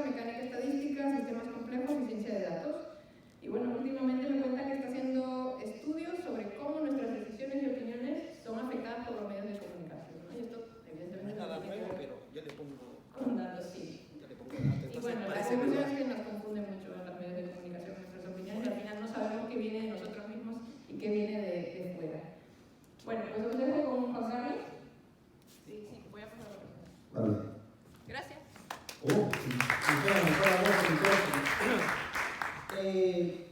mecánica estadística, sistemas complejos y ciencia de datos. Y bueno, últimamente me cuenta que está haciendo estudios sobre cómo nuestras decisiones y opiniones son afectadas por los medios de comunicación, ¿no? Y esto, evidentemente, no es nada nuevo, pero yo le pongo... Con datos, sí. Yo le pongo datos. Y bueno, la conclusión es que nos confunde mucho en los medios de comunicación nuestras opiniones y al final no sabemos qué viene de nosotros mismos y qué viene de fuera. Bueno, pues os dejo con Juan Carlos. Sí, voy a pasar la presentación. Vale. Gracias.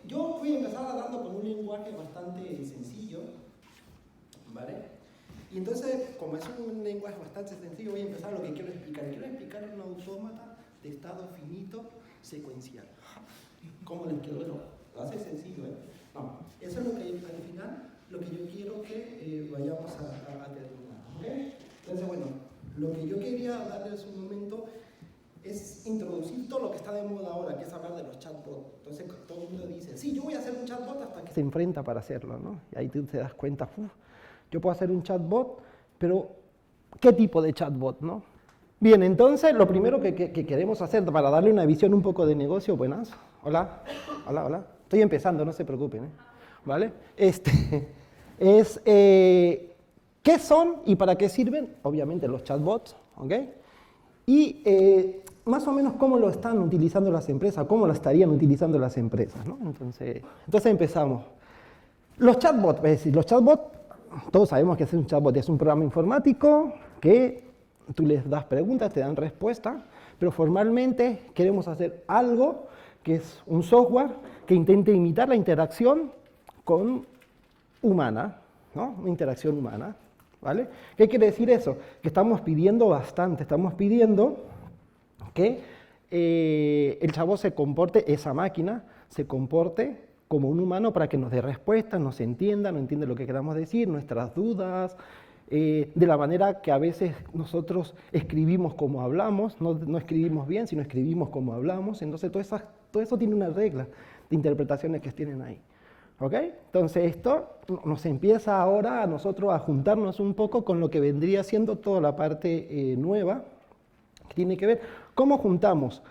Yo voy a empezar hablando con un lenguaje bastante sencillo, ¿vale? Y entonces, como es un lenguaje bastante sencillo, voy a empezar lo que quiero explicar. Quiero explicar un autómata de estado finito secuencial. ¿Cómo les quiero? Bueno, lo hace sencillo, ¿eh? No, eso es lo que al final, lo que yo quiero que vayamos a terminar, ¿ok? Entonces, bueno, lo que yo quería darles un momento es introducir todo lo que está de moda ahora, que es hablar de los chatbots. Entonces todo el mundo dice, sí, yo voy a hacer un chatbot hasta que se enfrenta para hacerlo, ¿no? Y ahí tú te das cuenta, yo puedo hacer un chatbot, pero ¿qué tipo de chatbot, no? Bien, entonces lo primero que queremos hacer para darle una visión un poco de negocio, buenas, hola, estoy empezando, no se preocupen, ¿eh? ¿Vale? ¿Qué son y para qué sirven? Obviamente los chatbots, ¿ok? Y más o menos cómo lo están utilizando las empresas, cómo lo estarían utilizando las empresas, ¿no? Entonces empezamos. Los chatbots, es decir, los chatbots, todos sabemos que es un chatbot, es un programa informático que tú les das preguntas, te dan respuestas, pero formalmente queremos hacer algo que es un software que intente imitar la interacción humana, ¿no? Una interacción humana, ¿vale? ¿Qué quiere decir eso? Que estamos pidiendo bastante, estamos pidiendo que el chatbot se comporte, esa máquina se comporte como un humano para que nos dé respuestas, nos entienda, nos entiende lo que queramos decir, nuestras dudas, de la manera que a veces nosotros escribimos como hablamos, no escribimos bien, sino escribimos como hablamos, entonces todo eso tiene una regla de interpretaciones que tienen ahí. ¿Ok? Entonces esto nos empieza ahora a nosotros a juntarnos un poco con lo que vendría siendo toda la parte nueva, que tiene que ver cómo juntamos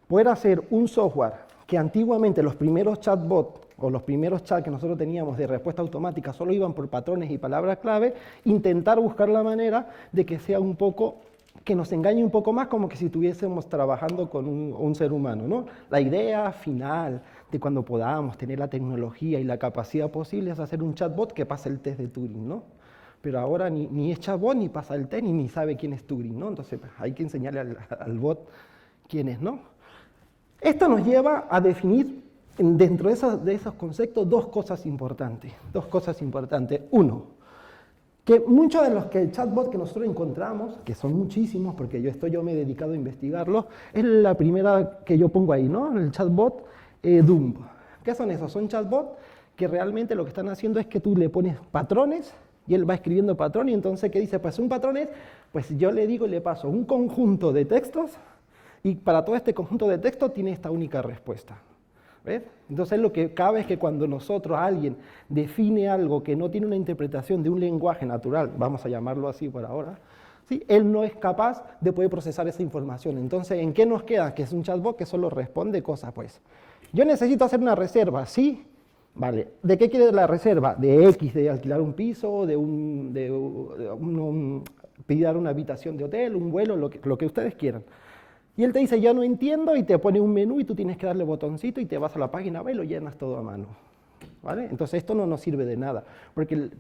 poder hacer un software que antiguamente los primeros chatbots o los primeros chats que nosotros teníamos de respuesta automática solo iban por patrones y palabras clave, intentar buscar la manera de que sea un poco, que nos engañe un poco más como que si estuviésemos trabajando con un ser humano, ¿no? La idea final de cuando podamos tener la tecnología y la capacidad posible es hacer un chatbot que pase el test de Turing, ¿no? Pero ahora ni es chatbot, ni pasa el test, ni sabe quién es Turing, ¿no? Entonces hay que enseñarle al bot quién es, ¿no? Esto nos lleva a definir dentro de esos conceptos dos cosas importantes. Uno, que muchos de los chatbots que nosotros encontramos, que son muchísimos, porque yo me he dedicado a investigarlos, es la primera que yo pongo ahí, ¿no? El chatbot Dumb. ¿Qué son esos? Son chatbots que realmente lo que están haciendo es que tú le pones patrones y él va escribiendo patrones y entonces ¿qué dice? Pues un patrón es, pues yo le digo y le paso un conjunto de textos y para todo este conjunto de textos tiene esta única respuesta. ¿Ves? Entonces lo que cabe es que cuando alguien define algo que no tiene una interpretación de un lenguaje natural, vamos a llamarlo así por ahora, ¿sí? Él no es capaz de poder procesar esa información. Entonces, ¿en qué nos queda? Que es un chatbot que solo responde cosas, pues. Yo necesito hacer una reserva, ¿sí? Vale. ¿De qué quiere la reserva? De X, de alquilar un piso, pedir una habitación de hotel, un vuelo, lo que ustedes quieran. Y él te dice, ya no entiendo, y te pone un menú y tú tienes que darle botoncito y te vas a la página web y lo llenas todo a mano. ¿Vale? Entonces esto no nos sirve de nada. Porque,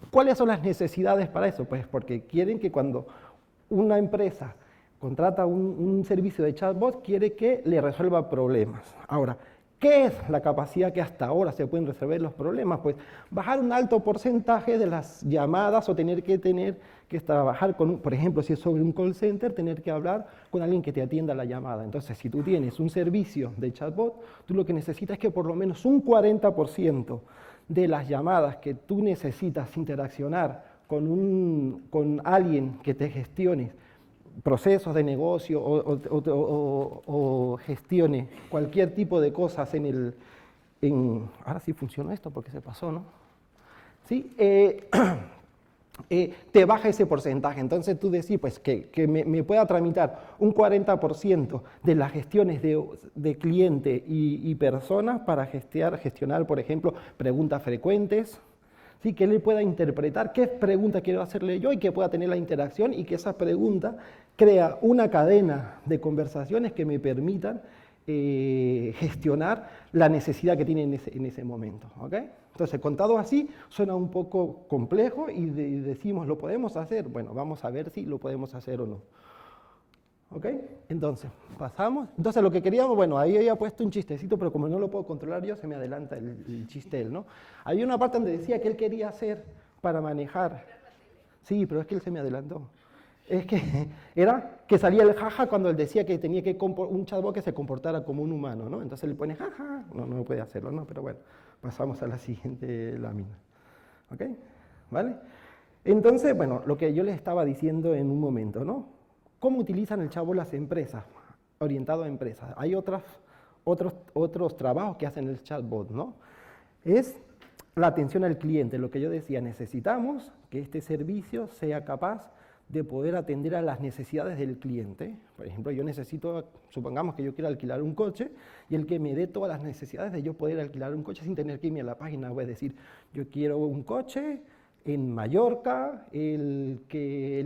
¿cuáles son las necesidades para eso? Pues porque quieren que cuando una empresa contrata un servicio de chatbot, quiere que le resuelva problemas. Ahora, ¿qué es la capacidad que hasta ahora se pueden resolver los problemas? Pues bajar un alto porcentaje de las llamadas o tener que trabajar con, por ejemplo, si es sobre un call center, tener que hablar con alguien que te atienda la llamada. Entonces, si tú tienes un servicio de chatbot, tú lo que necesitas es que por lo menos un 40% de las llamadas que tú necesitas interaccionar con alguien que te gestione procesos de negocio o gestione cualquier tipo de cosas ahora sí funcionó esto porque se pasó, ¿no? ¿Sí? te baja ese porcentaje. Entonces tú decís pues, que me pueda tramitar un 40% de las gestiones de cliente y personas para gestionar, por ejemplo, preguntas frecuentes, ¿sí? Que él pueda interpretar qué pregunta quiero hacerle yo y que pueda tener la interacción y que esa pregunta crea una cadena de conversaciones que me permitan gestionar la necesidad que tiene en ese momento. ¿Okay? Entonces, contado así, suena un poco complejo y decimos, ¿lo podemos hacer? Bueno, vamos a ver si lo podemos hacer o no. ¿Ok? Entonces, pasamos. Entonces, lo que queríamos, bueno, ahí había puesto un chistecito, pero como no lo puedo controlar yo, se me adelanta el chiste él, ¿no? Había una parte donde decía que él quería hacer para manejar. Sí, pero es que él se me adelantó. Es que era que salía el jaja cuando él decía que tenía que un chatbot que se comportara como un humano, ¿no? Entonces le pone jaja, no puede hacerlo, ¿no? Pero bueno, pasamos a la siguiente lámina. ¿Ok? ¿Vale? Entonces, bueno, lo que yo les estaba diciendo en un momento, ¿no? ¿Cómo utilizan el chatbot las empresas? Orientado a empresas. Hay otros trabajos que hacen el chatbot, ¿no? Es la atención al cliente, lo que yo decía, necesitamos que este servicio sea capaz de poder atender a las necesidades del cliente. Por ejemplo, yo necesito, supongamos que yo quiero alquilar un coche y el que me dé todas las necesidades de yo poder alquilar un coche sin tener que irme a la página web, decir, yo quiero un coche en Mallorca, el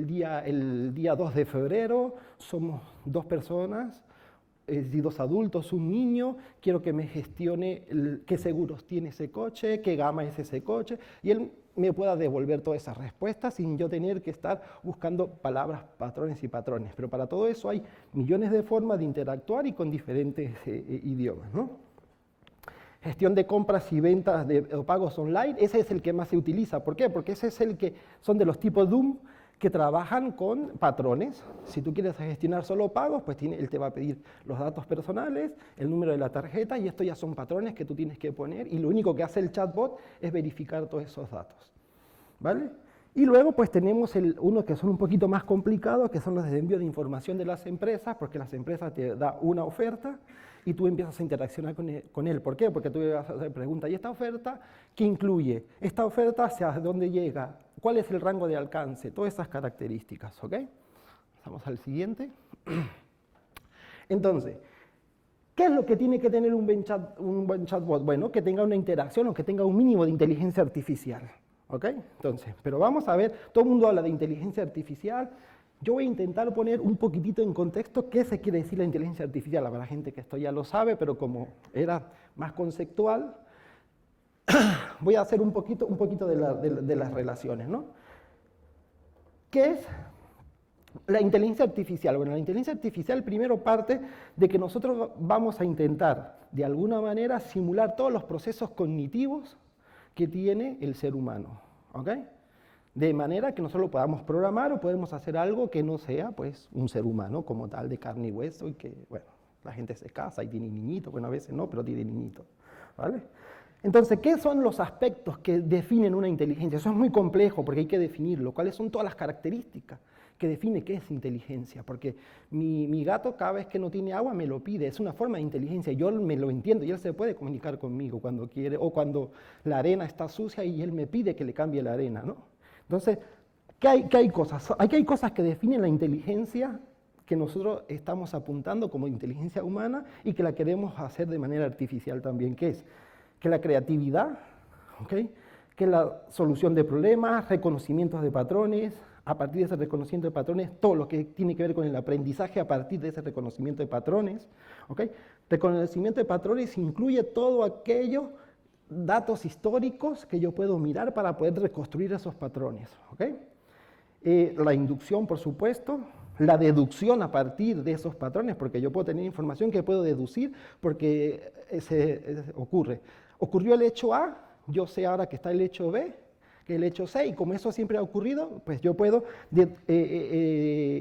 día 2 de febrero, somos 2 personas, y 2 adultos, un niño, quiero que me gestione qué seguros tiene ese coche, qué gama es ese coche, y él me pueda devolver todas esas respuestas sin yo tener que estar buscando palabras, patrones y patrones. Pero para todo eso hay millones de formas de interactuar y con diferentes idiomas, ¿no? Gestión de compras y ventas o pagos online, ese es el que más se utiliza. ¿Por qué? Porque ese es el que son de los tipos Doom que trabajan con patrones. Si tú quieres gestionar solo pagos, pues él te va a pedir los datos personales, el número de la tarjeta, y esto ya son patrones que tú tienes que poner, y lo único que hace el chatbot es verificar todos esos datos. ¿Vale? Y luego pues tenemos uno que son un poquito más complicados, que son los de envío de información de las empresas, porque las empresas te dan una oferta y tú empiezas a interaccionar con él. ¿Por qué? Porque tú le vas a hacer preguntas, ¿y esta oferta qué incluye? ¿Esta oferta hacia dónde llega? ¿Cuál es el rango de alcance? Todas esas características, ¿ok? Pasamos al siguiente. Entonces, ¿qué es lo que tiene que tener un buen chatbot? Bueno, que tenga una interacción o que tenga un mínimo de inteligencia artificial. ¿Ok? Entonces, pero vamos a ver, todo el mundo habla de inteligencia artificial. Yo voy a intentar poner un poquitito en contexto qué se quiere decir la inteligencia artificial. Habrá gente que esto ya lo sabe, pero como era más conceptual, voy a hacer un poquito de las relaciones, ¿no? ¿Qué es la inteligencia artificial? Bueno, la inteligencia artificial primero parte de que nosotros vamos a intentar, de alguna manera, simular todos los procesos cognitivos que tiene el ser humano, ¿ok? De manera que nosotros lo podamos programar o podemos hacer algo que no sea, pues, un ser humano como tal, de carne y hueso, y que, bueno, la gente se casa y tiene niñitos, bueno, a veces no, pero tiene niñitos, ¿vale? Entonces, ¿qué son los aspectos que definen una inteligencia? Eso es muy complejo porque hay que definirlo. ¿Cuáles son todas las características que define qué es inteligencia? Porque mi gato cada vez que no tiene agua me lo pide, es una forma de inteligencia, yo me lo entiendo y él se puede comunicar conmigo cuando quiere, o cuando la arena está sucia y él me pide que le cambie la arena, ¿no? Entonces, ¿qué hay cosas? Aquí hay cosas que definen la inteligencia que nosotros estamos apuntando como inteligencia humana y que la queremos hacer de manera artificial también, que es que la creatividad, ¿okay? Que la solución de problemas, reconocimientos de patrones, a partir de ese reconocimiento de patrones, todo lo que tiene que ver con el aprendizaje a partir de ese reconocimiento de patrones. ¿Okay? Reconocimiento de patrones incluye todo aquello, datos históricos que yo puedo mirar para poder reconstruir esos patrones. ¿Okay? La inducción, por supuesto, la deducción a partir de esos patrones, porque yo puedo tener información que puedo deducir porque ocurrió el hecho A, yo sé ahora que está el hecho B, que el hecho C, y como eso siempre ha ocurrido, pues yo puedo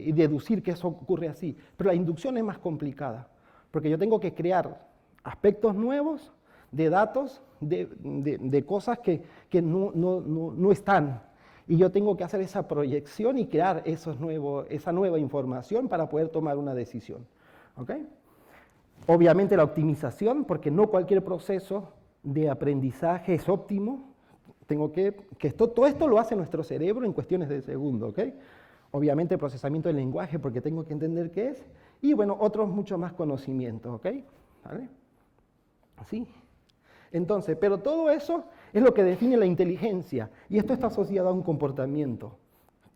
deducir que eso ocurre así. Pero la inducción es más complicada, porque yo tengo que crear aspectos nuevos de datos, de cosas que no están. Y yo tengo que hacer esa proyección y crear esa nueva información para poder tomar una decisión. ¿Okay? Obviamente la optimización, porque no cualquier proceso de aprendizaje es óptimo. Tengo que todo esto lo hace nuestro cerebro en cuestiones de segundo, ¿ok? Obviamente procesamiento del lenguaje porque tengo que entender qué es, y bueno, otros mucho más conocimientos, ¿ok? ¿Vale? ¿Sí? Entonces, pero todo eso es lo que define la inteligencia, y esto está asociado a un comportamiento.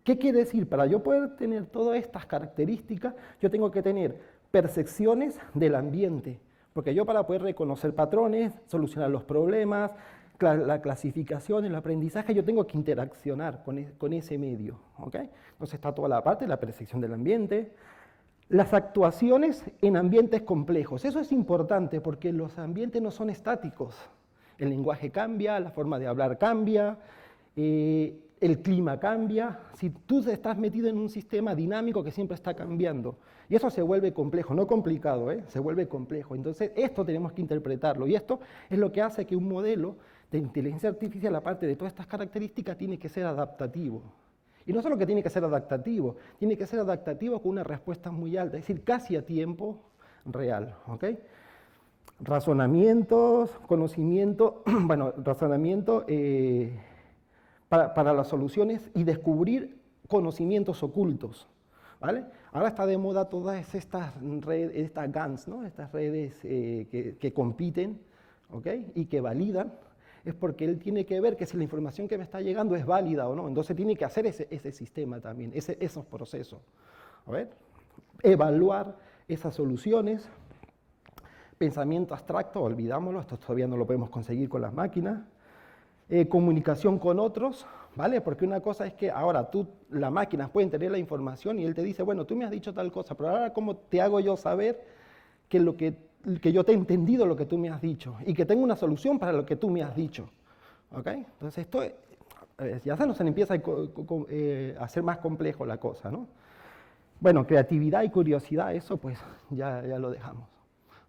¿Qué quiere decir? Para yo poder tener todas estas características, yo tengo que tener percepciones del ambiente, porque yo para poder reconocer patrones, solucionar los problemas, la clasificación, el aprendizaje, yo tengo que interaccionar con ese medio, ¿ok? Entonces está toda la parte de la percepción del ambiente, las actuaciones en ambientes complejos. Eso es importante porque los ambientes no son estáticos. El lenguaje cambia, la forma de hablar cambia, el clima cambia. Si tú estás metido en un sistema dinámico que siempre está cambiando, y eso se vuelve complejo, no complicado, se vuelve complejo. Entonces esto tenemos que interpretarlo, y esto es lo que hace que un modelo de inteligencia artificial, aparte de todas estas características, tiene que ser adaptativo. Y no solo que tiene que ser adaptativo con una respuesta muy alta, es decir, casi a tiempo real, ¿ok? Razonamientos, conocimiento, bueno, razonamiento para las soluciones y descubrir conocimientos ocultos, ¿vale? Ahora está de moda todas estas redes, estas GANs, ¿no? Estas redes que compiten, ¿ok? Y que validan. Es porque él tiene que ver que si la información que me está llegando es válida o no. Entonces tiene que hacer ese sistema también, esos procesos. A ver, evaluar esas soluciones. Pensamiento abstracto, olvidámoslo, esto todavía no lo podemos conseguir con las máquinas. Comunicación con otros, ¿vale? Porque una cosa es que ahora las máquinas pueden tener la información y él te dice, bueno, tú me has dicho tal cosa, pero ahora ¿cómo te hago yo saber que yo te he entendido lo que tú me has dicho y que tengo una solución para lo que tú me has dicho? ¿Ok? Entonces esto ya se nos empieza a hacer más complejo la cosa, ¿no? Bueno, creatividad y curiosidad, eso pues ya lo dejamos.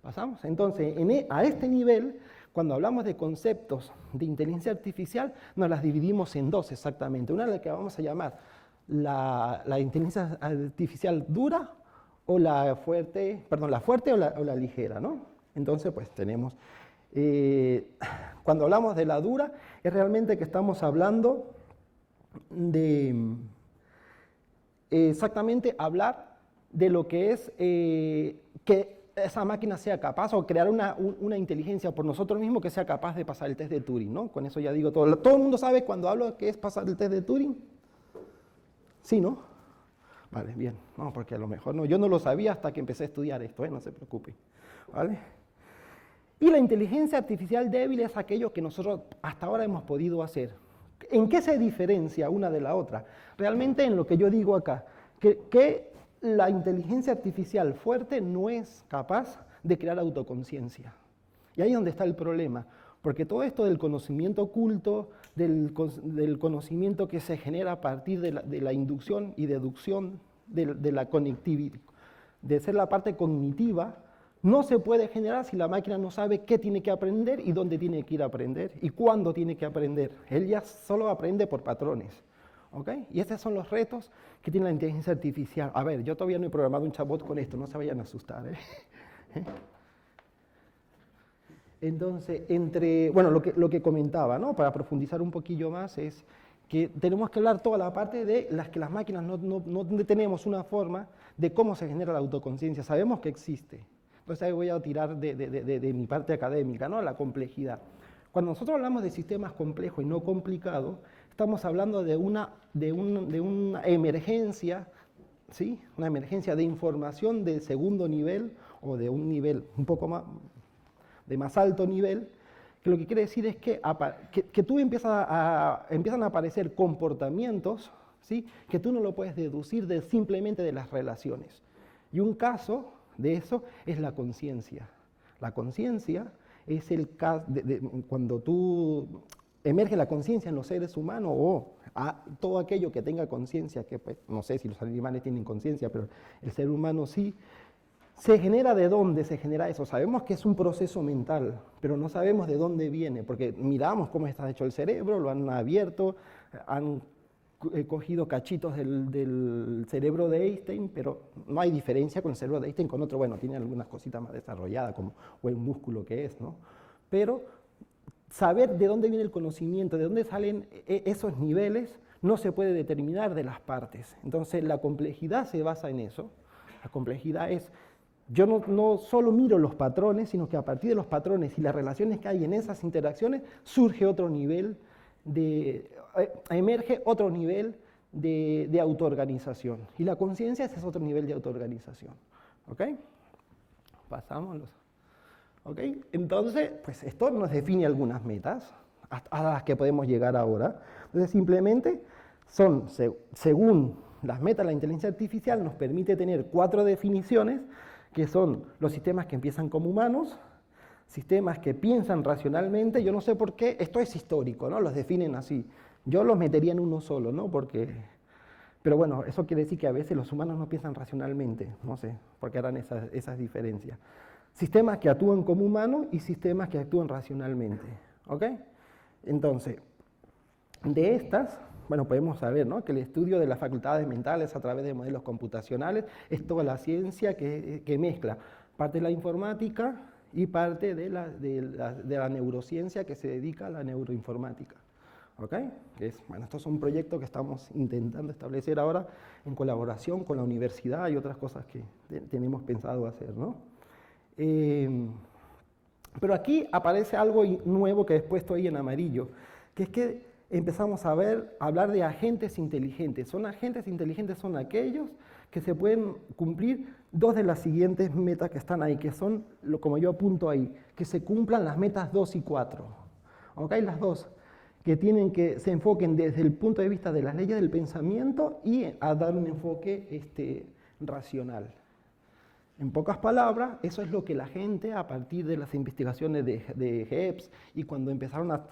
¿Pasamos? Entonces, a este nivel, cuando hablamos de conceptos de inteligencia artificial, nos las dividimos en dos exactamente. Una es la que vamos a llamar la inteligencia artificial dura, o la fuerte o la ligera, ¿no? Entonces, pues tenemos, cuando hablamos de la dura, es realmente que estamos hablando de exactamente hablar de lo que es que esa máquina sea capaz, o crear una inteligencia por nosotros mismos que sea capaz de pasar el test de Turing, ¿no? Con eso ya digo todo. ¿Todo el mundo sabe cuando hablo que es pasar el test de Turing? Sí, ¿no? Vale, bien, no, porque a lo mejor no, yo no lo sabía hasta que empecé a estudiar esto, no se preocupe, ¿vale? Y la inteligencia artificial débil es aquello que nosotros hasta ahora hemos podido hacer. ¿En qué se diferencia una de la otra? Realmente en lo que yo digo acá, que la inteligencia artificial fuerte no es capaz de crear autoconciencia. Y ahí es donde está el problema. Porque todo esto del conocimiento oculto, del conocimiento que se genera a partir de la inducción y deducción, de la conectividad, de ser la parte cognitiva, no se puede generar si la máquina no sabe qué tiene que aprender y dónde tiene que ir a aprender y cuándo tiene que aprender. Él ya solo aprende por patrones. ¿Ok? Y estos son los retos que tiene la inteligencia artificial. A ver, yo todavía no he programado un chatbot con esto, no se vayan a asustar, ¿eh? Entonces, bueno, lo que comentaba, ¿no? Para profundizar un poquillo más, es que tenemos que hablar toda la parte de las que las máquinas no tenemos una forma de cómo se genera la autoconciencia. Sabemos que existe. Entonces ahí voy a tirar de mi parte académica, ¿no? La complejidad. Cuando nosotros hablamos de sistemas complejos y no complicados, estamos hablando de una emergencia, ¿sí? Una emergencia de información de segundo nivel o de un nivel un poco más de más alto nivel, que lo que quiere decir es que tú empiezan a aparecer comportamientos, ¿sí? Que tú no lo puedes deducir simplemente de las relaciones. Y un caso de eso es la conciencia. La conciencia es el caso cuando tú emerge la conciencia en los seres humanos o todo aquello que tenga conciencia, que pues, no sé si los animales tienen conciencia, pero el ser humano sí. ¿Se genera de dónde se genera eso? Sabemos que es un proceso mental, pero no sabemos de dónde viene, porque miramos cómo está hecho el cerebro, lo han abierto, han cogido cachitos del cerebro de Einstein, pero no hay diferencia con el cerebro de Einstein con otro, bueno, tiene algunas cositas más desarrolladas, como o el músculo que es, ¿no? Pero saber de dónde viene el conocimiento, de dónde salen esos niveles, no se puede determinar de las partes. Entonces la complejidad se basa en eso. La complejidad es, yo no solo miro los patrones, sino que a partir de los patrones y las relaciones que hay en esas interacciones, surge otro nivel emerge otro nivel de autoorganización. Y la conciencia ese es otro nivel de autoorganización. ¿Ok? Pasamos los... ¿Ok? Entonces, pues esto nos define algunas metas a las que podemos llegar ahora. Entonces, simplemente son, según las metas de la inteligencia artificial, nos permite tener 4 definiciones, que son los sistemas que empiezan como humanos, sistemas que piensan racionalmente. Yo no sé por qué, esto es histórico, ¿no? Los definen así. Yo los metería en uno solo, ¿no? Pero bueno, eso quiere decir que a veces los humanos no piensan racionalmente, no sé, porque harán esas diferencias. Sistemas que actúan como humanos y sistemas que actúan racionalmente, ¿ok? Entonces, de estas, bueno, podemos saber, ¿no?, que el estudio de las facultades mentales a través de modelos computacionales es toda la ciencia que mezcla parte de la informática y parte de la neurociencia que se dedica a la neuroinformática. ¿Ok? Bueno, estos son proyectos que estamos intentando establecer ahora en colaboración con la universidad y otras cosas que tenemos pensado hacer, ¿no? Pero aquí aparece algo nuevo que he puesto ahí en amarillo, que es que empezamos a hablar de agentes inteligentes. Agentes inteligentes son aquellos que se pueden cumplir 2 de las siguientes metas que están ahí, que son, como yo apunto ahí, que se cumplan las metas 2 y 4. ¿Ok? Las 2, que se enfoquen desde el punto de vista de las leyes del pensamiento y a dar un enfoque racional. En pocas palabras, eso es lo que la gente, a partir de las investigaciones de Hepps y cuando empezaron a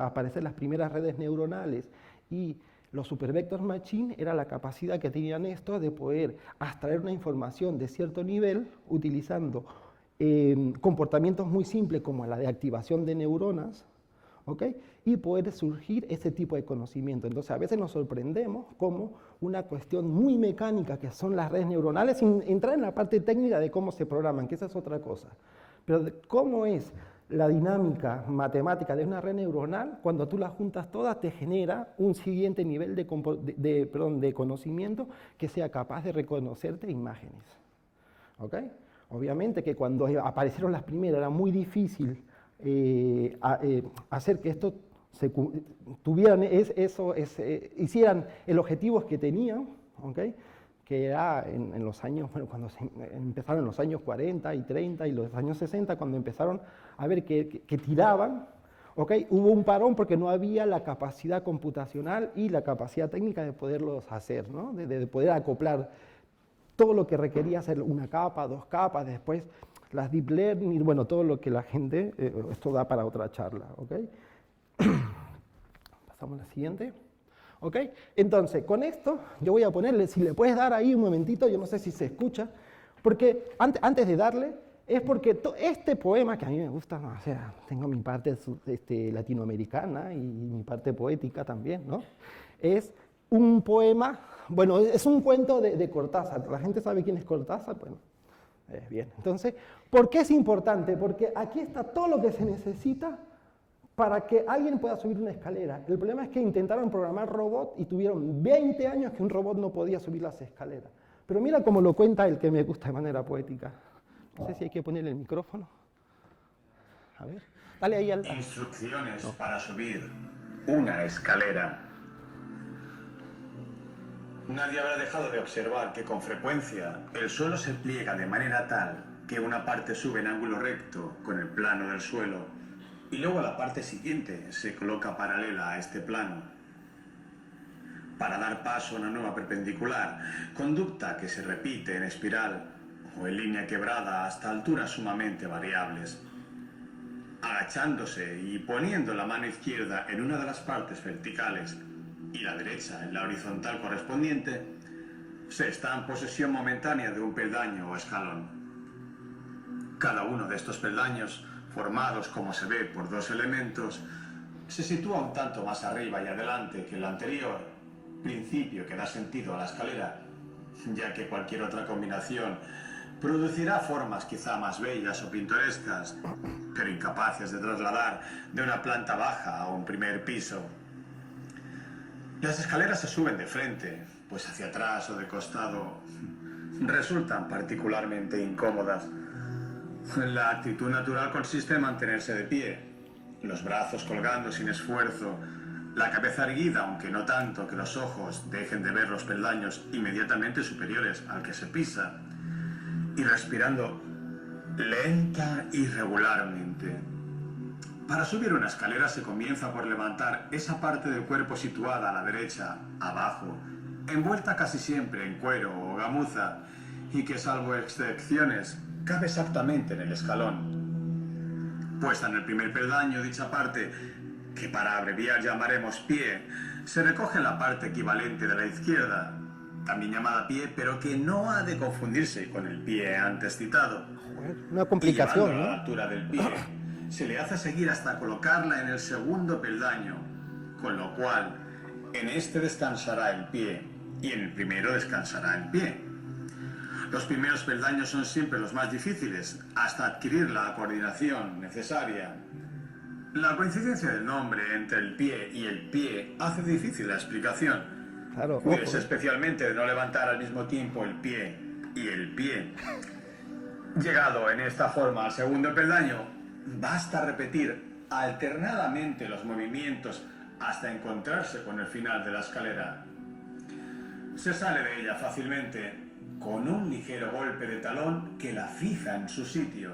aparecer las primeras redes neuronales y los supervector machine, era la capacidad que tenían estos de poder abstraer una información de cierto nivel utilizando comportamientos muy simples como la de activación de neuronas, ¿ok? Y poder surgir ese tipo de conocimiento. Entonces, a veces nos sorprendemos como una cuestión muy mecánica, que son las redes neuronales, sin entrar en la parte técnica de cómo se programan, que esa es otra cosa. Pero cómo es la dinámica matemática de una red neuronal, cuando tú las juntas todas, te genera un siguiente nivel de conocimiento que sea capaz de reconocerte imágenes. ¿Ok? Obviamente que cuando aparecieron las primeras era muy difícil hacer que esto hicieran el objetivo que tenían, ¿okay? Que era en los años, bueno, cuando empezaron en los años 40 y 30 y los años 60, cuando empezaron a ver que tiraban, ¿okay? Hubo un parón porque no había la capacidad computacional y la capacidad técnica de poderlos hacer, ¿no? de poder acoplar todo lo que requería hacer una capa, 2 capas, después las deep learning, bueno, todo lo que la gente, esto da para otra charla, ¿ok? Pasamos a la siguiente. ¿Ok? Entonces, con esto yo voy a ponerle, si le puedes dar ahí un momentito, yo no sé si se escucha, porque antes de darle, es porque este poema, que a mí me gusta, o sea, tengo mi parte latinoamericana y mi parte poética también, ¿no? Es un poema, bueno, es un cuento de Cortázar. ¿La gente sabe quién es Cortázar? Bueno, bien. Entonces, ¿por qué es importante? Porque aquí está todo lo que se necesita para que alguien pueda subir una escalera. El problema es que intentaron programar robot y tuvieron 20 años que un robot no podía subir las escaleras. Pero mira cómo lo cuenta el que me gusta de manera poética. No sé si hay que ponerle el micrófono. A ver, dale ahí al... Instrucciones para subir una escalera. Nadie habrá dejado de observar que con frecuencia el suelo se pliega de manera tal que una parte sube en ángulo recto con el plano del suelo y luego la parte siguiente se coloca paralela a este plano para dar paso a una nueva perpendicular, conducta que se repite en espiral o en línea quebrada hasta alturas sumamente variables. Agachándose y poniendo la mano izquierda en una de las partes verticales y la derecha en la horizontal correspondiente, se está en posesión momentánea de un peldaño o escalón. Cada uno de estos peldaños, formados como se ve por 2 elementos, se sitúa un tanto más arriba y adelante que el anterior, principio que da sentido a la escalera, ya que cualquier otra combinación producirá formas quizá más bellas o pintorescas, pero incapaces de trasladar de una planta baja a un primer piso. Las escaleras se suben de frente, pues hacia atrás o de costado resultan particularmente incómodas. La actitud natural consiste en mantenerse de pie, los brazos colgando sin esfuerzo, la cabeza erguida, aunque no tanto que los ojos dejen de ver los peldaños inmediatamente superiores al que se pisa, y respirando lenta y regularmente. Para subir una escalera se comienza por levantar esa parte del cuerpo situada a la derecha, abajo, envuelta casi siempre en cuero o gamuza, y que salvo excepciones, cabe exactamente en el escalón. Puesta en el primer peldaño, dicha parte, que para abreviar llamaremos pie, se recoge en la parte equivalente de la izquierda, también llamada pie, pero que no ha de confundirse con el pie antes citado. Una complicación, y ¿no? a la altura del pie, se le hace seguir hasta colocarla en el segundo peldaño, con lo cual en este descansará el pie y en el primero descansará el pie. Los primeros peldaños son siempre los más difíciles, hasta adquirir la coordinación necesaria. La coincidencia del nombre entre el pie y el pie hace difícil la explicación. Claro, Cuídese especialmente de no levantar al mismo tiempo el pie y el pie. Llegado en esta forma al segundo peldaño, basta repetir alternadamente los movimientos hasta encontrarse con el final de la escalera. Se sale de ella fácilmente con un ligero golpe de talón que la fija en su sitio,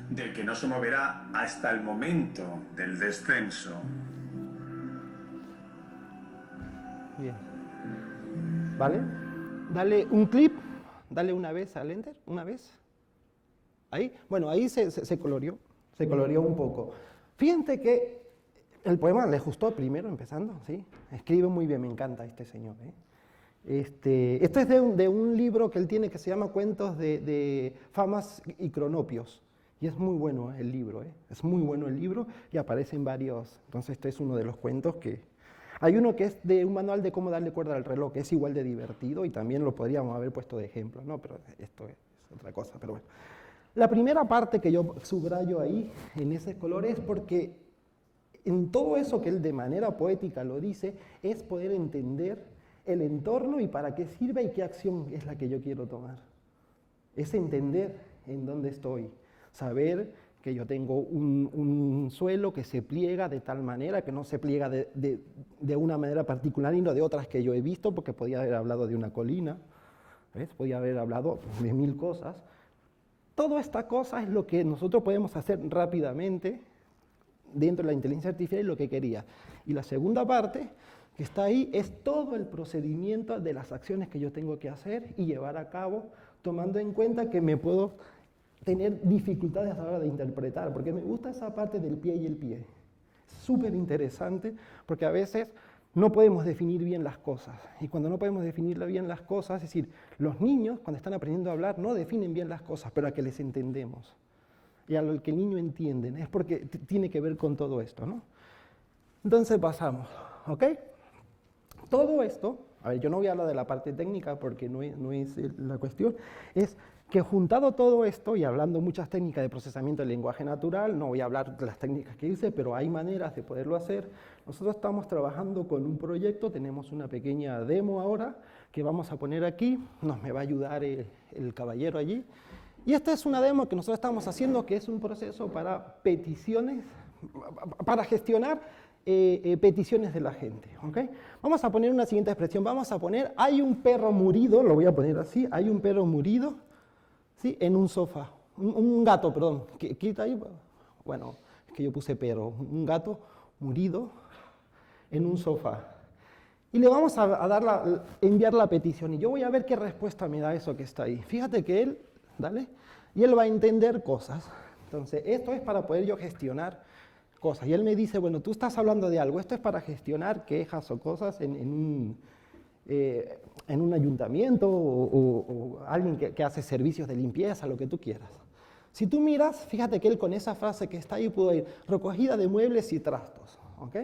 del que no se moverá hasta el momento del descenso. Bien. ¿Vale? Dale un clip, dale una vez al enter, una vez. Ahí, bueno, ahí se coloreó un poco. Fíjense que el poema le gustó primero, empezando, ¿sí? Escribe muy bien, me encanta este señor, ¿eh? Esto es de un libro que él tiene que se llama Cuentos de Famas y Cronopios. Y es muy bueno el libro, ¿eh? Es muy bueno el libro y aparecen varios. Entonces este es uno de los cuentos que... Hay uno que es de un manual de cómo darle cuerda al reloj, que es igual de divertido y también lo podríamos haber puesto de ejemplo, ¿no? Pero esto es otra cosa, pero bueno. La primera parte que yo subrayo ahí, en ese color, es porque en todo eso que él de manera poética lo dice, es poder entender el entorno y para qué sirve y qué acción es la que yo quiero tomar. Es entender en dónde estoy, saber que yo tengo un suelo que se pliega de tal manera, que no se pliega de una manera particular y no de otras que yo he visto, porque podía haber hablado de una colina, ¿ves? Podía haber hablado de 1000 cosas. Toda esta cosa es lo que nosotros podemos hacer rápidamente dentro de la inteligencia artificial y lo que quería. Y la segunda parte que está ahí es todo el procedimiento de las acciones que yo tengo que hacer y llevar a cabo, tomando en cuenta que me puedo tener dificultades a la hora de interpretar, porque me gusta esa parte del pie y el pie. Es súper interesante, porque a veces no podemos definir bien las cosas, y cuando no podemos definir bien las cosas, es decir, los niños cuando están aprendiendo a hablar no definen bien las cosas, pero a que les entendemos. Y a lo que el niño entiende, es porque tiene que ver con todo esto, ¿no? Entonces pasamos, ¿ok? Todo esto, a ver, yo no voy a hablar de la parte técnica porque no es la cuestión, es que juntado todo esto y hablando muchas técnicas de procesamiento del lenguaje natural, no voy a hablar de las técnicas que hice, pero hay maneras de poderlo hacer. Nosotros estamos trabajando con un proyecto, tenemos una pequeña demo ahora que vamos a poner aquí, me va a ayudar el caballero allí. Y esta es una demo que nosotros estamos haciendo, que es un proceso para peticiones, para gestionar peticiones de la gente, ¿ok? Vamos a poner una siguiente expresión, vamos a poner, hay un perro murido, lo voy a poner así, hay un perro murido, ¿sí? En un sofá, un gato, perdón, quita ahí, bueno, es que yo puse perro, un gato murido en un sofá. Y le vamos a enviar la petición, y yo voy a ver qué respuesta me da eso que está ahí. Fíjate que él, ¿dale? Y él va a entender cosas. Entonces, esto es para poder yo gestionar cosas. Y él me dice, bueno, tú estás hablando de algo, esto es para gestionar quejas o cosas en un ayuntamiento o alguien que hace servicios de limpieza, lo que tú quieras. Si tú miras, fíjate que él con esa frase que está ahí pudo ir, recogida de muebles y trastos, ¿ok?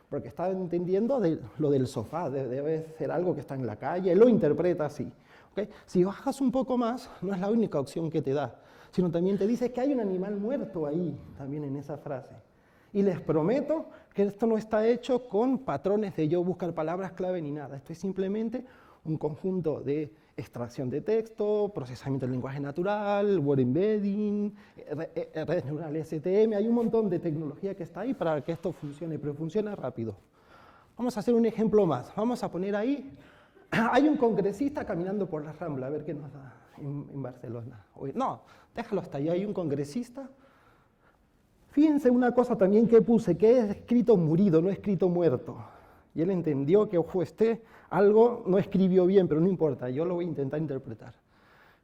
Porque está entendiendo lo del sofá, debe ser algo que está en la calle, él lo interpreta así, ¿Okay? Si bajas un poco más, no es la única opción que te da, sino también te dice que hay un animal muerto ahí, también en esa frase. Y les prometo que esto no está hecho con patrones de yo buscar palabras clave ni nada. Esto es simplemente un conjunto de extracción de texto, procesamiento del lenguaje natural, word embedding, redes neurales STM. Hay un montón de tecnología que está ahí para que esto funcione, pero funciona rápido. Vamos a hacer un ejemplo más. Vamos a poner ahí, hay un congresista caminando por la Rambla, a ver qué nos da en Barcelona. No, déjalo hasta ahí, hay un congresista. Fíjense una cosa también que puse, que es escrito murido, no escrito muerto. Y él entendió que, ojo, algo no escribió bien, pero no importa, yo lo voy a intentar interpretar.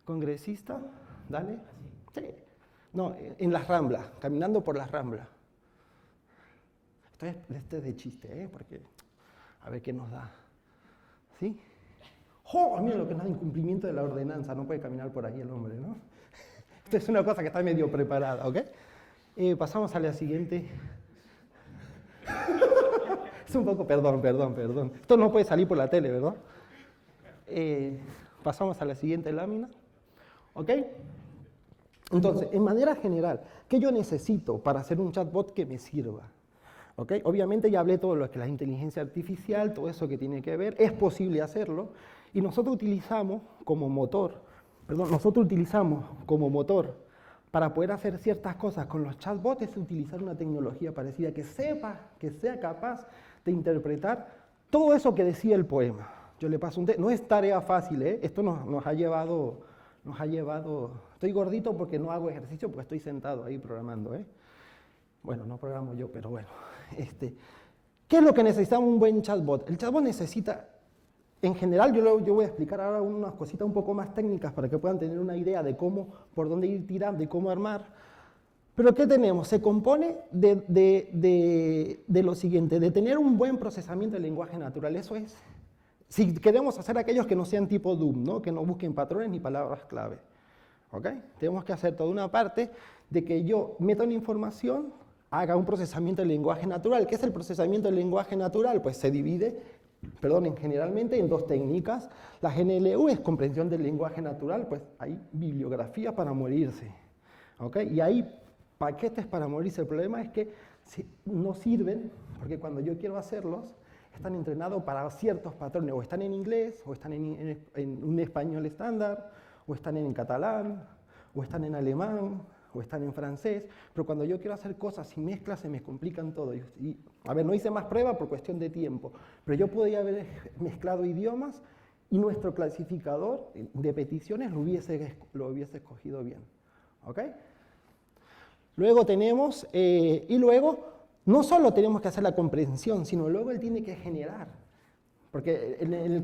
Congresista, dale. Sí. No, en la Rambla, caminando por la Rambla. Este es de chiste, porque a ver qué nos da. ¿Sí? ¡Oh! Mira lo que nos da incumplimiento de la ordenanza, no puede caminar por ahí el hombre, ¿no? Esto es una cosa que está medio preparada, ¿ok? Pasamos a la siguiente. Es un poco, perdón. Esto no puede salir por la tele, ¿verdad? Pasamos a la siguiente lámina. ¿Ok? Entonces, en manera general, ¿qué yo necesito para hacer un chatbot que me sirva? ¿Ok? Obviamente ya hablé todo lo que es la inteligencia artificial, todo eso que tiene que ver, es posible hacerlo, y nosotros utilizamos como motor para poder hacer ciertas cosas con los chatbots es utilizar una tecnología parecida que sea capaz de interpretar todo eso que decía el poema. Yo le paso un texto, no es tarea fácil, esto nos ha llevado, estoy gordito porque no hago ejercicio, porque estoy sentado ahí programando, Bueno, no programo yo, pero bueno. ¿Qué es lo que necesitamos un buen chatbot? El chatbot necesita, en general, yo voy a explicar ahora unas cositas un poco más técnicas para que puedan tener una idea de por dónde ir tirando y cómo armar. Pero ¿qué tenemos? Se compone de lo siguiente, de tener un buen procesamiento del lenguaje natural. Eso es, si queremos hacer aquellos que no sean tipo Doom, ¿no? Que no busquen patrones ni palabras clave. ¿Ok? Tenemos que hacer toda una parte de que yo meta una información, haga un procesamiento del lenguaje natural. ¿Qué es el procesamiento del lenguaje natural? Pues se divide, generalmente en dos técnicas. La GNLU es comprensión del lenguaje natural, pues hay bibliografía para morirse. ¿Ok? Y hay paquetes para morirse. El problema es que no sirven, porque cuando yo quiero hacerlos, están entrenados para ciertos patrones, o están en inglés, o están en un español estándar, o están en catalán, o están en alemán, o están en francés, pero cuando yo quiero hacer cosas y mezclas se me complican todo. A ver, no hice más pruebas por cuestión de tiempo, pero yo podría haber mezclado idiomas y nuestro clasificador de peticiones lo hubiese escogido bien. ¿Ok? Luego tenemos, no solo tenemos que hacer la comprensión, sino luego él tiene que generar. Porque el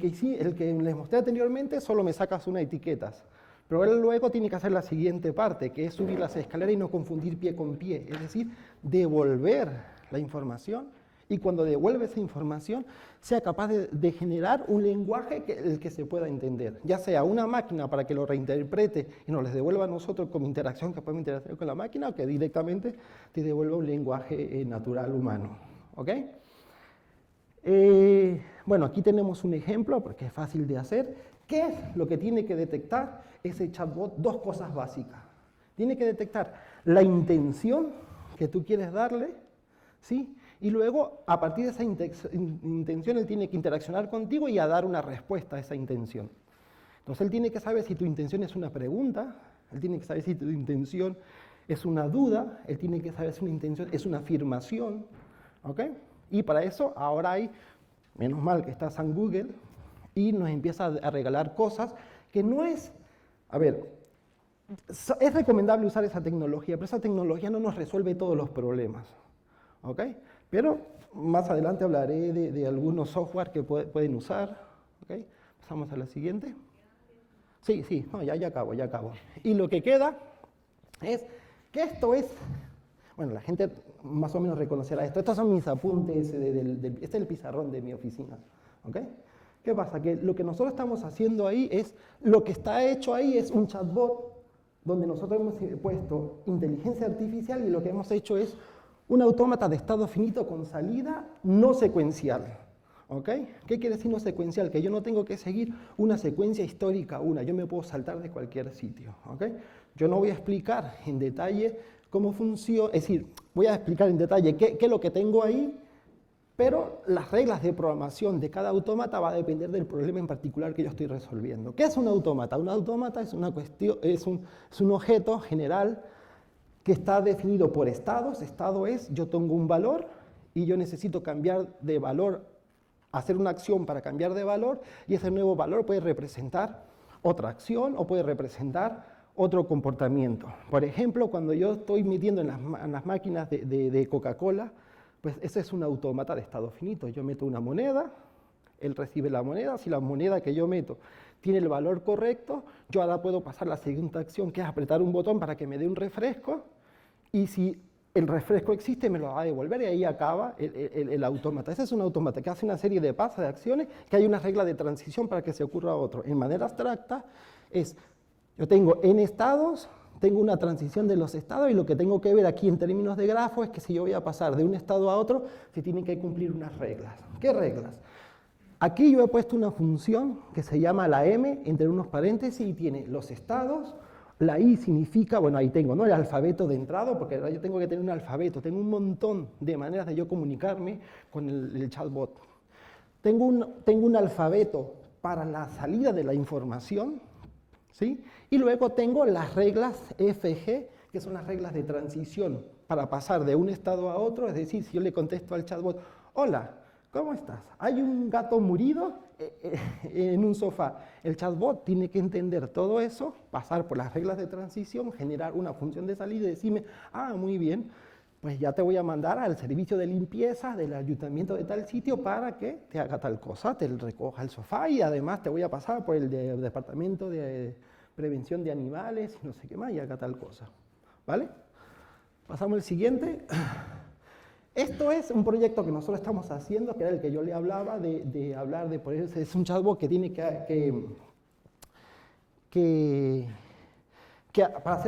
que les mostré anteriormente solo me sacas unas etiquetas. Pero él luego tiene que hacer la siguiente parte, que es subir las escaleras y no confundir pie con pie. Es decir, devolver la información y cuando devuelve esa información sea capaz de generar un lenguaje el que se pueda entender. Ya sea una máquina para que lo reinterprete y nos les devuelva a nosotros como interacción que podemos interactuar con la máquina o que directamente te devuelva un lenguaje natural humano. ¿Ok? Bueno, aquí tenemos un ejemplo porque es fácil de hacer. ¿Qué es lo que tiene que detectar ese chatbot? Dos cosas básicas. Tiene que detectar la intención que tú quieres darle, ¿sí? Y luego, a partir de esa intención, él tiene que interaccionar contigo y a dar una respuesta a esa intención. Entonces, él tiene que saber si tu intención es una pregunta, él tiene que saber si tu intención es una duda, él tiene que saber si una intención es una afirmación, ¿ok? Y para eso, ahora hay, menos mal que está San Google, y nos empieza a regalar cosas que no es... A ver, es recomendable usar esa tecnología, pero esa tecnología no nos resuelve todos los problemas. ¿Ok? Pero más adelante hablaré de algunos software que pueden usar. ¿Ok? Pasamos a la siguiente. Sí, no, ya acabo. Y lo que queda es que esto es... Bueno, la gente más o menos reconocerá esto. Estos son mis apuntes, este es el pizarrón de mi oficina. ¿Ok? ¿Qué pasa? Que lo que nosotros estamos haciendo ahí es, lo que está hecho ahí es un chatbot donde nosotros hemos puesto inteligencia artificial y lo que hemos hecho es un autómata de estado finito con salida no secuencial. ¿Ok? ¿Qué quiere decir no secuencial? Que yo no tengo que seguir una secuencia histórica yo me puedo saltar de cualquier sitio. ¿Ok? Yo no voy a explicar en detalle cómo funciona, es decir, voy a explicar en detalle qué es lo que tengo ahí, pero las reglas de programación de cada autómata va a depender del problema en particular que yo estoy resolviendo. ¿Qué es un autómata? Un autómata es una cuestión, es un objeto general que está definido por estados. Estado es, yo tengo un valor y yo necesito cambiar de valor, hacer una acción para cambiar de valor, y ese nuevo valor puede representar otra acción o puede representar otro comportamiento. Por ejemplo, cuando yo estoy midiendo en las máquinas de Coca-Cola, pues ese es un autómata de estado finito. Yo meto una moneda, él recibe la moneda. Si la moneda que yo meto tiene el valor correcto, yo ahora puedo pasar la siguiente acción, que es apretar un botón para que me dé un refresco, y si el refresco existe, me lo va a devolver, y ahí acaba el autómata. Ese es un autómata que hace una serie de pasos, de acciones, que hay una regla de transición para que se ocurra otro. En manera abstracta es, yo tengo n estados, tengo una transición de los estados, y lo que tengo que ver aquí en términos de grafo es que si yo voy a pasar de un estado a otro, se tienen que cumplir unas reglas. ¿Qué reglas? Aquí yo he puesto una función que se llama la m, entre unos paréntesis, y tiene los estados. La i significa, bueno, ahí tengo, ¿no?, el alfabeto de entrada, porque yo tengo que tener un alfabeto, tengo un montón de maneras de yo comunicarme con el chatbot. Tengo un alfabeto para la salida de la información, ¿sí? Y luego tengo las reglas FG, que son las reglas de transición para pasar de un estado a otro. Es decir, si yo le contesto al chatbot, hola, ¿cómo estás? Hay un gato murido en un sofá. El chatbot tiene que entender todo eso, pasar por las reglas de transición, generar una función de salida y decirme, muy bien, pues ya te voy a mandar al servicio de limpieza del ayuntamiento de tal sitio para que te haga tal cosa, te recoja el sofá, y además te voy a pasar por el departamento de prevención de animales y no sé qué más, y haga tal cosa. ¿Vale? Pasamos al siguiente. Esto es un proyecto que nosotros estamos haciendo, que era el que yo le hablaba, de hablar de, por eso es un chatbot que tiene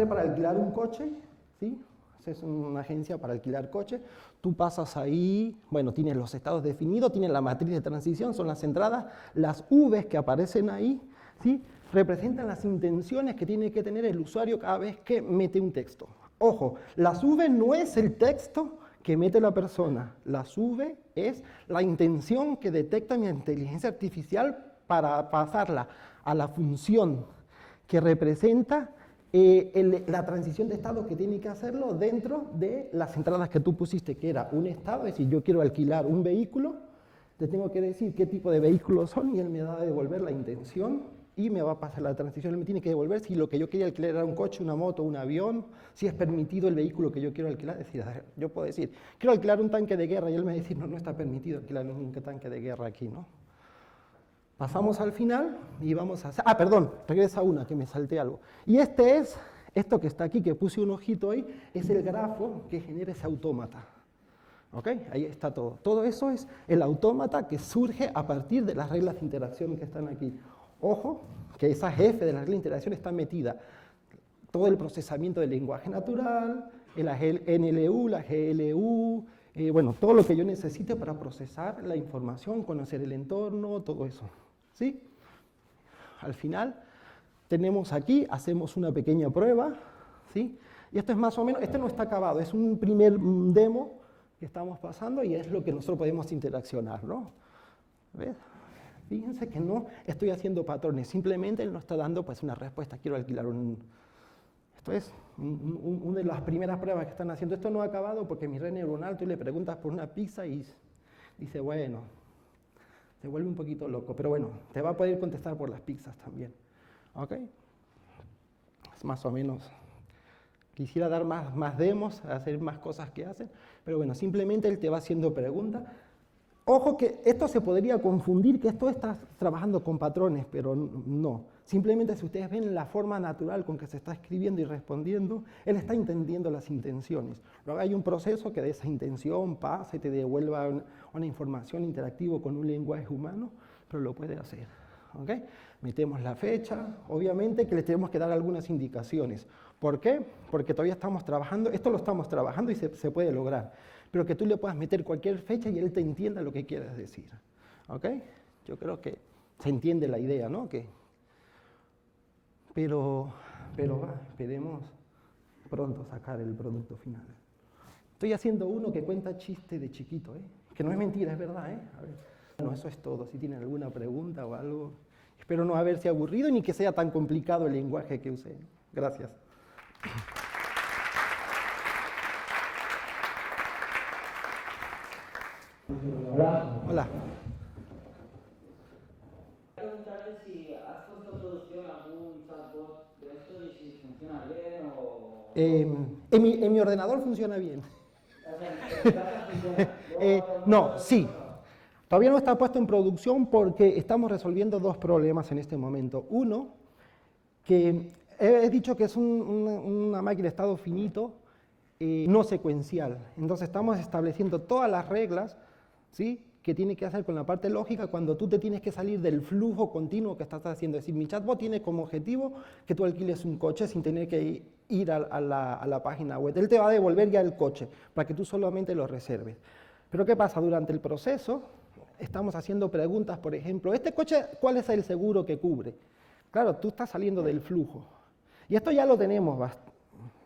para alquilar un coche, ¿sí? Es una agencia para alquilar coches. Tú pasas ahí, bueno, tienes los estados definidos, tienes la matriz de transición, son las entradas, las V's que aparecen ahí, ¿sí?, representan las intenciones que tiene que tener el usuario cada vez que mete un texto. Ojo, las V no es el texto que mete la persona, las V es la intención que detecta mi inteligencia artificial para pasarla a la función que representa la transición de estado que tiene que hacerlo dentro de las entradas que tú pusiste, que era un estado. Es decir, yo quiero alquilar un vehículo, te tengo que decir qué tipo de vehículos son, y él me va a devolver la intención y me va a pasar la transición. Él me tiene que devolver si lo que yo quería alquilar era un coche, una moto, un avión, si es permitido el vehículo que yo quiero alquilar. Es decir, yo puedo decir, quiero alquilar un tanque de guerra, y él me va a decir, no, no está permitido alquilar ningún tanque de guerra aquí, ¿no? Pasamos al final y vamos a hacer... perdón, regresa una, que me salté algo. Y esto que está aquí, que puse un ojito ahí, es el grafo que genera ese autómata. ¿Ok? Ahí está todo. Todo eso es el autómata que surge a partir de las reglas de interacción que están aquí. Ojo, que esa F de la regla de interacción está metida. Todo el procesamiento del lenguaje natural, la NLU, la GLU, bueno, todo lo que yo necesite para procesar la información, conocer el entorno, todo eso. ¿Sí? Al final tenemos aquí, hacemos una pequeña prueba, ¿sí? Y esto es más o menos, este no está acabado, es un primer demo que estamos pasando, y es lo que nosotros podemos interaccionar, ¿no? ¿Ves? Fíjense que no estoy haciendo patrones, simplemente él nos está dando pues una respuesta, quiero alquilar un... Esto es una de las primeras pruebas que están haciendo. Esto no ha acabado porque mi red neuronal, tú le preguntas por una pizza y dice, bueno, se vuelve un poquito loco, pero bueno, te va a poder contestar por las pizzas también. ¿Ok? Es más o menos... Quisiera dar más demos, hacer más cosas que hacen, pero bueno, simplemente él te va haciendo preguntas. Ojo que esto se podría confundir, que esto está trabajando con patrones, pero no. Simplemente si ustedes ven la forma natural con que se está escribiendo y respondiendo, él está entendiendo las intenciones. Luego hay un proceso que de esa intención pasa y te devuelva una información interactiva con un lenguaje humano, pero lo puede hacer. ¿Okay? Metemos la fecha, obviamente que le tenemos que dar algunas indicaciones. ¿Por qué? Porque todavía estamos trabajando, esto lo estamos trabajando y se puede lograr, pero que tú le puedas meter cualquier fecha y él te entienda lo que quieres decir. ¿Ok? Yo creo que se entiende la idea, ¿no? Pero esperemos pronto sacar el producto final. Estoy haciendo uno que cuenta chiste de chiquito, ¿eh? Que no es mentira, es verdad, ¿eh? A ver. Bueno, eso es todo. Si tienen alguna pregunta o algo, espero no haberse aburrido ni que sea tan complicado el lenguaje que usé. Gracias. Hola. Hola. Quería preguntarle si has puesto en producción algún chatbot de esto y si funciona bien o... En mi ordenador funciona bien. O sea, en tu casa funciona. No, sí. Todavía no está puesto en producción porque estamos resolviendo dos problemas en este momento. Uno, que he dicho que es una máquina de estado finito, no secuencial. Entonces estamos estableciendo todas las reglas, ¿sí?, que tiene que hacer con la parte lógica cuando tú te tienes que salir del flujo continuo que estás haciendo. Es decir, mi chatbot tiene como objetivo que tú alquiles un coche sin tener que ir a la página web. Él te va a devolver ya el coche para que tú solamente lo reserves. Pero ¿qué pasa? Durante el proceso estamos haciendo preguntas, por ejemplo, ¿este coche cuál es el seguro que cubre? Claro, tú estás saliendo del flujo. Y esto ya lo tenemos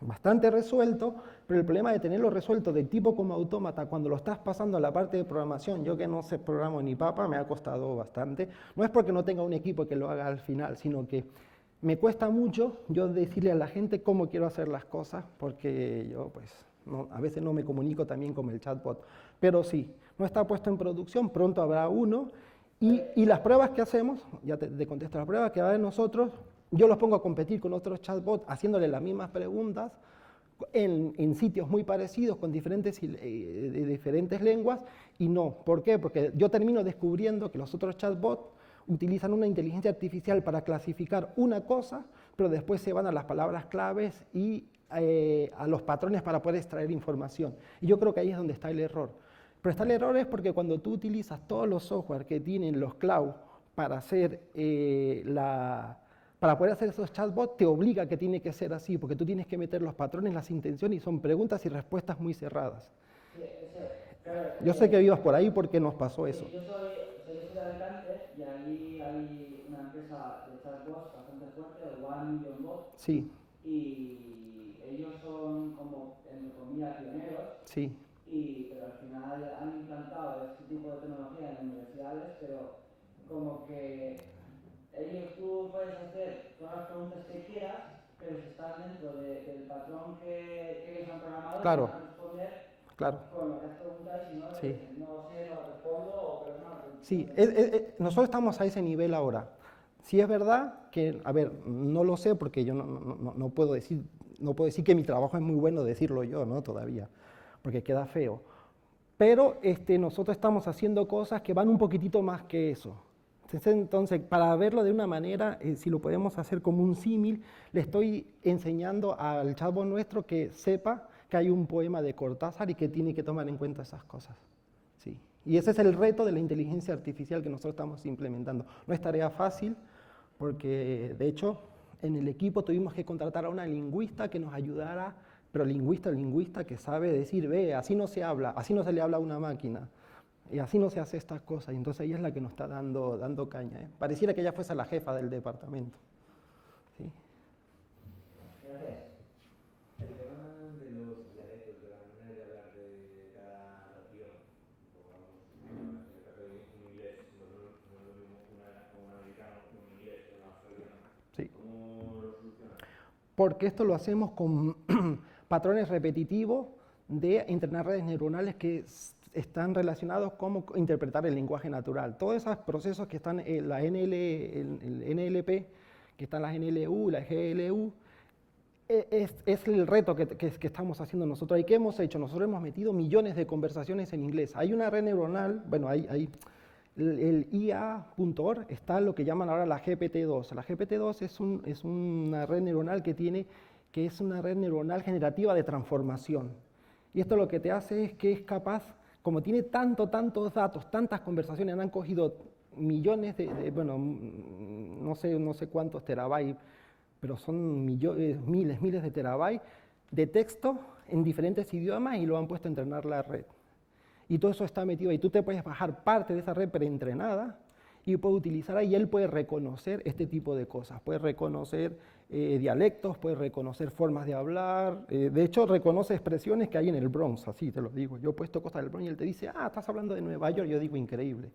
bastante resuelto, pero el problema de tenerlo resuelto de tipo como autómata cuando lo estás pasando a la parte de programación, yo que no sé programo ni papa, me ha costado bastante. No es porque no tenga un equipo que lo haga al final, sino que me cuesta mucho yo decirle a la gente cómo quiero hacer las cosas, porque yo pues a veces no me comunico también con el chatbot. Pero sí, no está puesto en producción, pronto habrá uno, y las pruebas que hacemos, ya te contesto, las pruebas que va a haber nosotros, yo los pongo a competir con otros chatbots haciéndole las mismas preguntas en sitios muy parecidos con diferentes lenguas y no. ¿Por qué? Porque yo termino descubriendo que los otros chatbots utilizan una inteligencia artificial para clasificar una cosa, pero después se van a las palabras claves y a los patrones para poder extraer información. Y yo creo que ahí es donde está el error. Pero está el error es porque cuando tú utilizas todos los software que tienen los cloud para hacer para poder hacer esos chatbots, te obliga a que tiene que ser así, porque tú tienes que meter los patrones, las intenciones, y son preguntas y respuestas muy cerradas. Sí, claro, Yo sé que vivas por ahí porque nos pasó eso. yo soy de Alicante y allí hay una empresa de chatbots bastante fuerte, el One Million Bot, Sí, y ellos son como, en comillas, pioneros, sí, pero al final han implantado este tipo de tecnología en las universidades, pero como que tú puedes hacer todas las preguntas que quieras, pero si estás dentro del patrón que ellos han programado, Claro. te van a responder claro. con lo que has preguntado, y si no, Sí. no sé, no respondo, pero no. Sí, nosotros estamos a ese nivel ahora. Sí es verdad que, a ver, no lo sé porque yo no puedo decir que mi trabajo es muy bueno decirlo yo, ¿no? Todavía, porque queda feo. Pero nosotros estamos haciendo cosas que van un poquitito más que eso. Entonces, para verlo de una manera, si lo podemos hacer como un símil, le estoy enseñando al chatbot nuestro que sepa que hay un poema de Cortázar y que tiene que tomar en cuenta esas cosas. Sí. Y ese es el reto de la inteligencia artificial que nosotros estamos implementando. No es tarea fácil, porque de hecho en el equipo tuvimos que contratar a una lingüista que nos ayudara, pero lingüista que sabe decir, ve, así no se habla, así no se le habla a una máquina. Y así no se hace estas cosas, y entonces ella es la que nos está dando caña. ¿eh? Pareciera que ella fuese la jefa del departamento. ¿Sí? Gracias. El tema de los dialectos, de la manera de hablar de cada nación, en el caso de un inglés, no es lo mismo un americano, un inglés, un australiano. Sí. ¿Cómo lo solucionan? Porque esto lo hacemos con patrones repetitivos de entrenar redes neuronales que están relacionados con interpretar el lenguaje natural. Todos esos procesos que están en la el NLP, que están las NLU, la GLU, es el reto que estamos haciendo nosotros. ¿Y qué hemos hecho? Nosotros hemos metido millones de conversaciones en inglés. Hay una red neuronal, bueno, hay el IA.org, está lo que llaman ahora la GPT-2. La GPT-2 es una red neuronal que es una red neuronal generativa de transformación. Y esto lo que te hace es que es capaz, como tiene tantos datos, tantas conversaciones, han cogido millones bueno, no sé cuántos terabytes, pero son miles de terabytes de texto en diferentes idiomas y lo han puesto a entrenar la red. y todo eso está metido ahí. Tú te puedes bajar parte de esa red preentrenada y puede utilizarla y él puede reconocer este tipo de cosas. Puede reconocer dialectos, puede reconocer formas de hablar. De hecho, reconoce expresiones que hay en el Bronx, así te lo digo. Yo he puesto cosas del Bronx y él te dice, ah, estás hablando de Nueva York. Yo digo, increíble,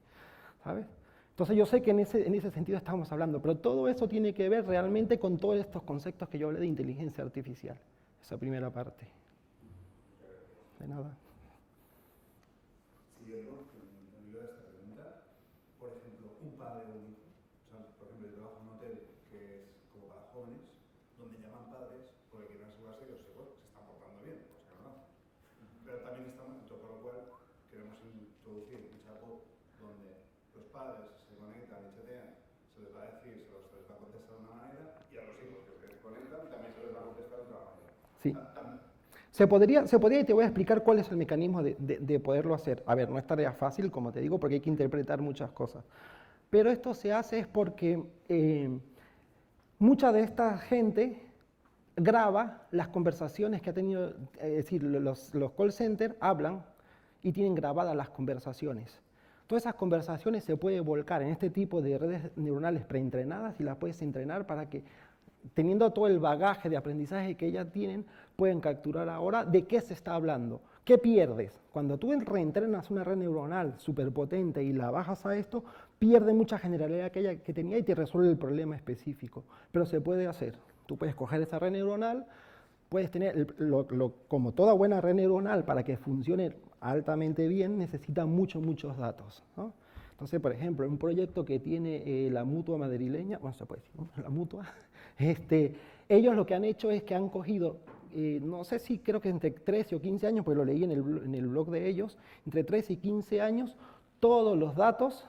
¿sabes? Entonces yo sé que en ese sentido estamos hablando, pero todo eso tiene que ver realmente con todos estos conceptos que yo hablé de inteligencia artificial. Esa primera parte. De nada. Siguiendo el hilo de esta pregunta, por ejemplo, un padre o un hijo, o sea, por ejemplo, yo trabajo en un hotel que es como para jóvenes, donde llaman padres porque quieren asegurarse que los hijos se están portando bien, pues que no lo hacen. Pero también estamos, por lo cual, queremos introducir un chatbot donde los padres se conectan y chatean, se les va a decir, se les va a contestar de una manera, y a los hijos que se conectan también se les va a contestar de otra manera. Sí. Se podría, y te voy a explicar cuál es el mecanismo de poderlo hacer. A ver, no es tarea fácil, como te digo, porque hay que interpretar muchas cosas. Pero esto se hace es porque mucha de esta gente graba las conversaciones que ha tenido, es decir, los call centers hablan y tienen grabadas las conversaciones. Todas esas conversaciones se pueden volcar en este tipo de redes neuronales preentrenadas y las puedes entrenar para que, teniendo todo el bagaje de aprendizaje que ellas tienen, pueden capturar ahora de qué se está hablando. ¿Qué pierdes? Cuando tú reentrenas una red neuronal súper potente y la bajas a esto, pierde mucha generalidad que tenía y te resuelve el problema específico. Pero se puede hacer. Tú puedes coger esa red neuronal, puedes tener, como toda buena red neuronal, para que funcione altamente bien, necesita muchos datos, ¿no? Entonces, por ejemplo, en un proyecto que tiene la Mutua madrileña, bueno, se puede decir, ¿no? La Mutua, ellos lo que han hecho es que han cogido, no sé si creo que entre 13 o 15 años, pues lo leí en el blog de ellos, entre 13 y 15 años, todos los datos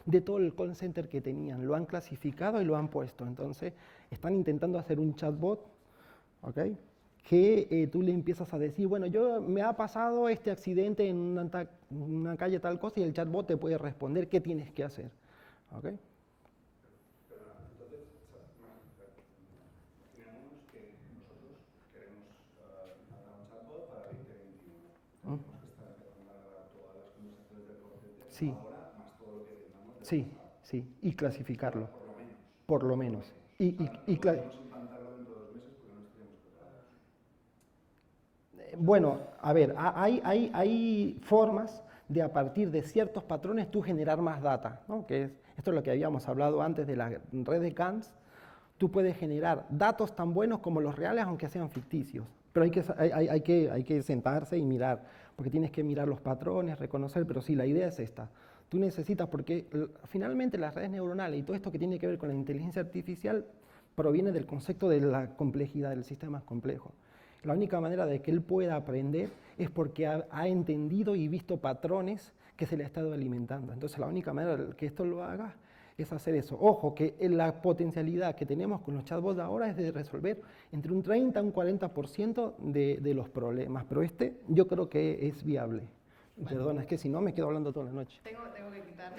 de todo el call center que tenían, lo han clasificado y lo han puesto. Entonces, están intentando hacer un chatbot, ¿ok?, que tú le empiezas a decir, bueno, me ha pasado este accidente en una calle tal cosa, y el chatbot te puede responder qué tienes que hacer. ¿Ok? Entonces, imaginemos que nosotros queremos hacer un chatbot para 2021. Tenemos que estar empezando a grabar todas las conversaciones del call center Sí. ahora, más todo lo que tengamos de Sí, pasado. sí, y clasificarlo, Por lo menos. Podemos implantarlo dentro de 2 meses porque no estaríamos preparados. Bueno, a ver, hay formas de a partir de ciertos patrones tú generar más data, ¿no? Esto es lo que habíamos hablado antes de la red de CANs. Tú puedes generar datos tan buenos como los reales, aunque sean ficticios. Pero hay que sentarse y mirar, porque tienes que mirar los patrones, reconocer, pero sí, la idea es esta. Tú necesitas, porque finalmente las redes neuronales y todo esto que tiene que ver con la inteligencia artificial proviene del concepto de la complejidad del sistema complejo. La única manera de que él pueda aprender es porque ha entendido y visto patrones que se le ha estado alimentando. Entonces la única manera de que esto lo haga es hacer eso. Ojo, que la potencialidad que tenemos con los chatbots ahora es de resolver entre un 30 y un 40% de los problemas, pero yo creo que es viable. Perdona, es que si no me quedo hablando toda la noche. Tengo que quitar.